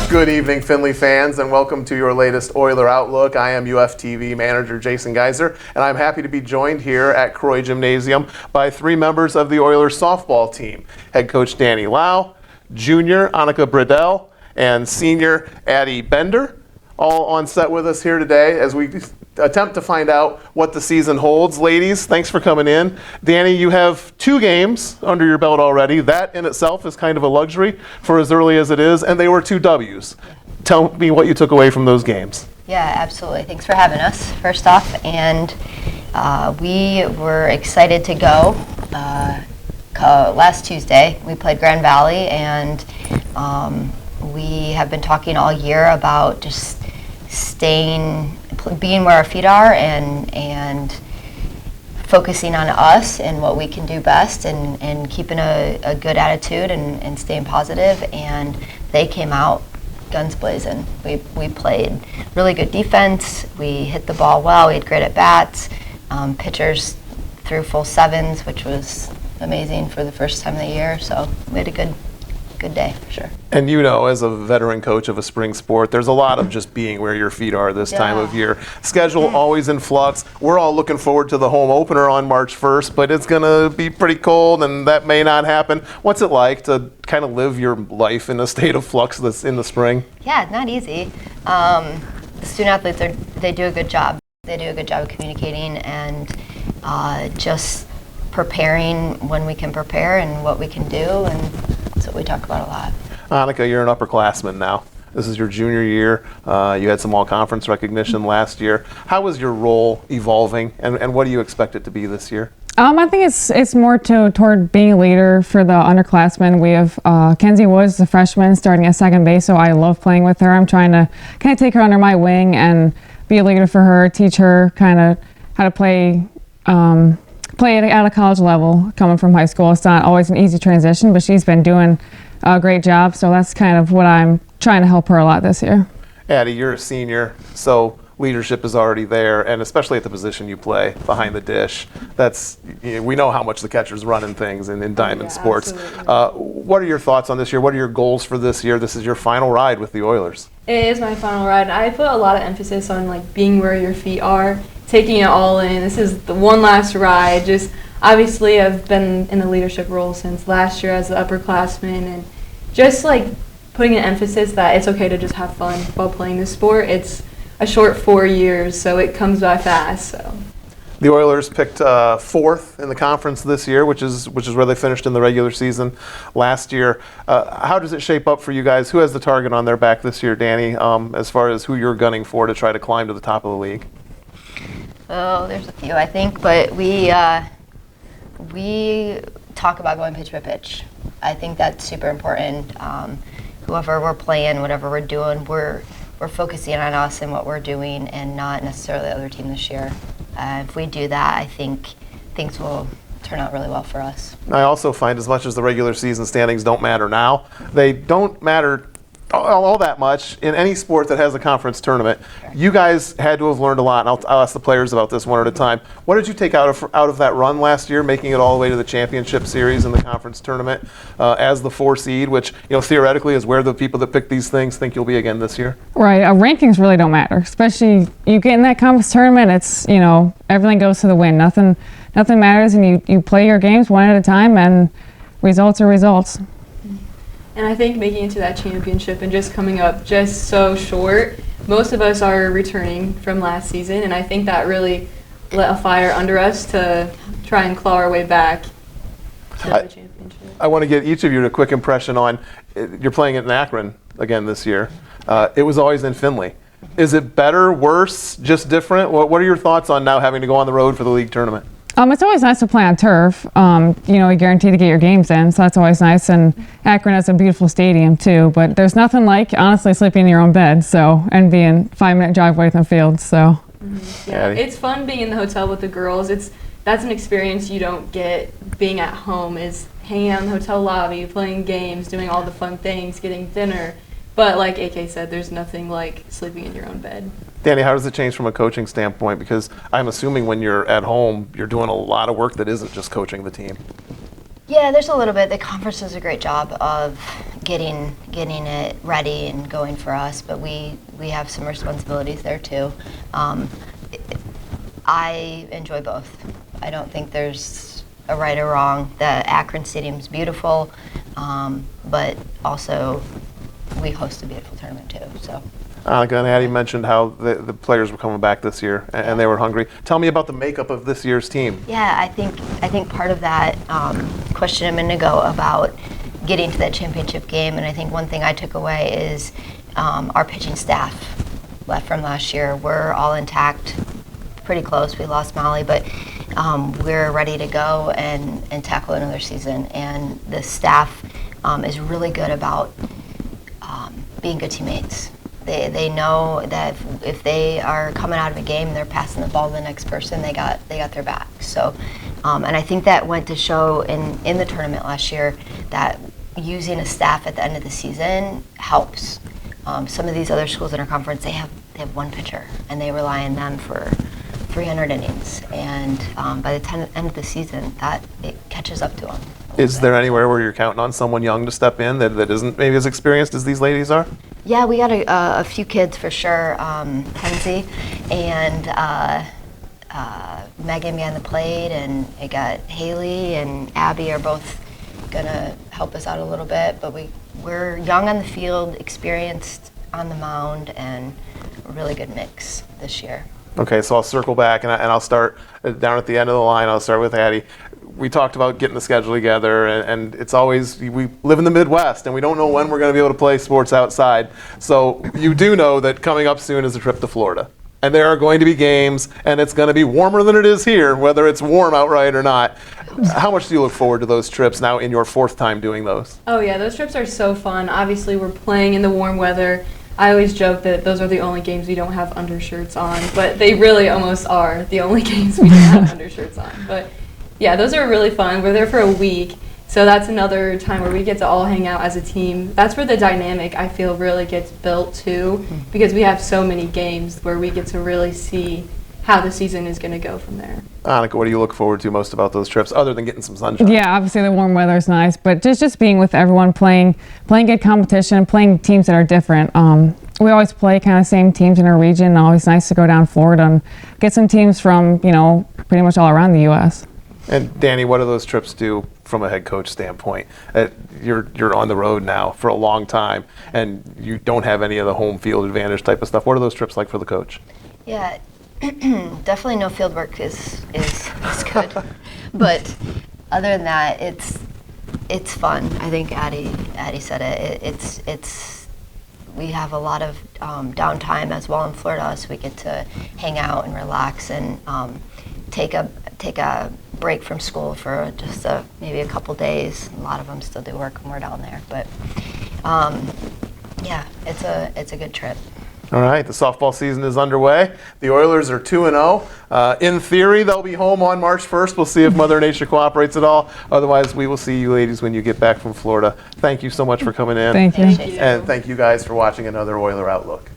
Good evening, Findlay fans, and welcome to your latest Oiler Outlook. I am UFTV Manager Jayson Geiser, and I'm happy to be joined here at Croy Gymnasium by three members of the Oilers softball team. Head coach Dani Lowe, junior Annika Bredel, and senior Addie Bender, all on set with us here today as we attempt to find out what the season holds. Ladies, thanks for coming in. Dani, you have 2 games under your belt already. That in itself is kind of a luxury for as early as it is, and they were 2 W's. Tell me what you took away from those games. Yeah, absolutely. Thanks for having us, first off. And we were excited to go. Last Tuesday, we played Grand Valley, and we have been talking all year about just being where our feet are and focusing on us and what we can do best and keeping a good attitude and staying positive. And they came out guns blazing. We played really good defense. We hit the ball well. We had great at bats. Pitchers threw full 7s, which was amazing for the first time of the year. So we had a good day for sure. And you know, as a veteran coach of a spring sport, there's a lot of just being where your feet are this time of year. Schedule always in flux. We're all looking forward to the home opener on March 1st, but it's going to be pretty cold and that may not happen. What's it like to kind of live your life in a state of flux this in the spring? Yeah, not easy. The student athletes, they do a good job. They do a good job of communicating and just preparing when we can prepare and what we can do, and that's what we talk about a lot. Annika, you're an upperclassman now. This is your junior year. You had some all-conference recognition last year. How was your role evolving, and what do you expect it to be this year? I think it's more toward being a leader for the underclassmen. We have Kenzie Woods, the freshman, starting at second base, so I love playing with her. I'm trying to kind of take her under my wing and be a leader for her, teach her kind of how to play at a college level coming from high school. It's not always an easy transition, but she's been doing a great job, so that's kind of what I'm trying to help her a lot this year. Addie, you're a senior, so leadership is already there, and especially at the position you play behind the dish. That's, we know how much the catcher's running things in diamond sports. What are your thoughts on this year? What are your goals for this year? This is your final ride with the Oilers. It is my final ride. I put a lot of emphasis on being where your feet are, taking it all in. This is the one last ride. Just obviously I've been in the leadership role since last year as the upperclassman, and just putting an emphasis that it's okay to just have fun while playing this sport. It's a short 4 years, so it comes by fast. So the Oilers picked 4th in the conference this year, which is where they finished in the regular season last year. How does it shape up for you guys? Who has the target on their back this year, Dani, as far as who you're gunning for to try to climb to the top of the league? Oh, there's a few, I think, but we talk about going pitch by pitch. I think that's super important. Whoever we're playing, whatever we're doing, we're focusing on us and what we're doing and not necessarily the other team this year. If we do that, I think things will turn out really well for us. I also find as much as the regular season standings don't matter now, they don't matter all that much in any sport that has a conference tournament. Sure. You guys had to have learned a lot, and I'll ask the players about this one at a time. What did you take out of that run last year, making it all the way to the championship series in the conference tournament as the 4 seed, which theoretically is where the people that pick these things think you'll be again this year? Right, rankings really don't matter, especially you get in that conference tournament. It's everything goes to the win. Nothing matters, and you play your games one at a time, and results are results. And I think making it to that championship and just coming up just so short, most of us are returning from last season, and I think that really lit a fire under us to try and claw our way back to the championship. I want to get each of you a quick impression on, you're playing it in Akron again this year. It was always in Findlay. Is it better, worse, just different? What are your thoughts on now having to go on the road for the league tournament? It's always nice to play on turf. You're guaranteed to get your games in, so that's always nice. And Akron has a beautiful stadium too, but there's nothing like honestly sleeping in your own bed, and being 5-minute drive away from the field. So yeah, it's fun being in the hotel with the girls. That's an experience you don't get being at home. Is hanging out in the hotel lobby, playing games, doing all the fun things, getting dinner. But like AK said, there's nothing like sleeping in your own bed. Dani, how does it change from a coaching standpoint? Because I'm assuming when you're at home, you're doing a lot of work that isn't just coaching the team. Yeah, there's a little bit. The conference does a great job of getting it ready and going for us, but we have some responsibilities there too. I enjoy both. I don't think there's a right or wrong. The Akron Stadium's beautiful, but also we host a beautiful tournament too. So. Annika and Addie mentioned how the players were coming back this year and they were hungry. Tell me about the makeup of this year's team. Yeah, I think part of that question a minute ago about getting to that championship game, and I think one thing I took away is our pitching staff left from last year. We're all intact, pretty close. We lost Molly, but we're ready to go and tackle another season. And the staff is really good about being good teammates. They know that if they are coming out of a game and they're passing the ball to the next person, they got their back. So, and I think that went to show in the tournament last year that using a staff at the end of the season helps. Some of these other schools in our conference, they have one pitcher and they rely on them for 300 innings. And by the end of the season, that it catches up to them. Is there anywhere where you're counting on someone young to step in that isn't maybe as experienced as these ladies are? Yeah, we got a few kids for sure. Kenzie and Megan behind the plate, and I got Haley and Abby are both gonna help us out a little bit. But we're young on the field, experienced on the mound, and a really good mix this year. Okay, so I'll circle back and I'll start down at the end of the line. I'll start with Addie. We talked about getting the schedule together, and it's always, we live in the Midwest and we don't know when we're going to be able to play sports outside. So you do know that coming up soon is a trip to Florida. And there are going to be games, and it's going to be warmer than it is here, whether it's warm outright or not. How much do you look forward to those trips now in your fourth time doing those? Oh yeah, those trips are so fun. Obviously, we're playing in the warm weather. I always joke that those are the only games we don't have undershirts on, but they really almost are the only games we don't have undershirts on. But yeah, those are really fun. We're there for a week, so that's another time where we get to all hang out as a team. That's where the dynamic, I feel, really gets built too, because we have so many games where we get to really see how the season is going to go from there. Annika, what do you look forward to most about those trips, other than getting some sunshine? Yeah, obviously the warm weather is nice, but just being with everyone, playing good competition, playing teams that are different. We always play kind of same teams in our region. Always nice to go down Florida and get some teams from, pretty much all around the U.S. And Dani, what do those trips do from a head coach standpoint? You're on the road now for a long time, and you don't have any of the home field advantage type of stuff. What are those trips like for the coach? Yeah, definitely no field work is good, but other than that, it's fun. I think Addie said it. We have a lot of downtime as well in Florida, so we get to hang out and relax and take a break from school for just maybe a couple days. A lot of them still do work when we're down there, but yeah, it's a good trip. All right, the softball season is underway. The Oilers are 2-0. In theory, they'll be home on March 1st. We'll see if Mother Nature cooperates at all. Otherwise, we will see you ladies when you get back from Florida. Thank you so much for coming in. Thank you. Thank you. And thank you guys for watching another Oiler Outlook.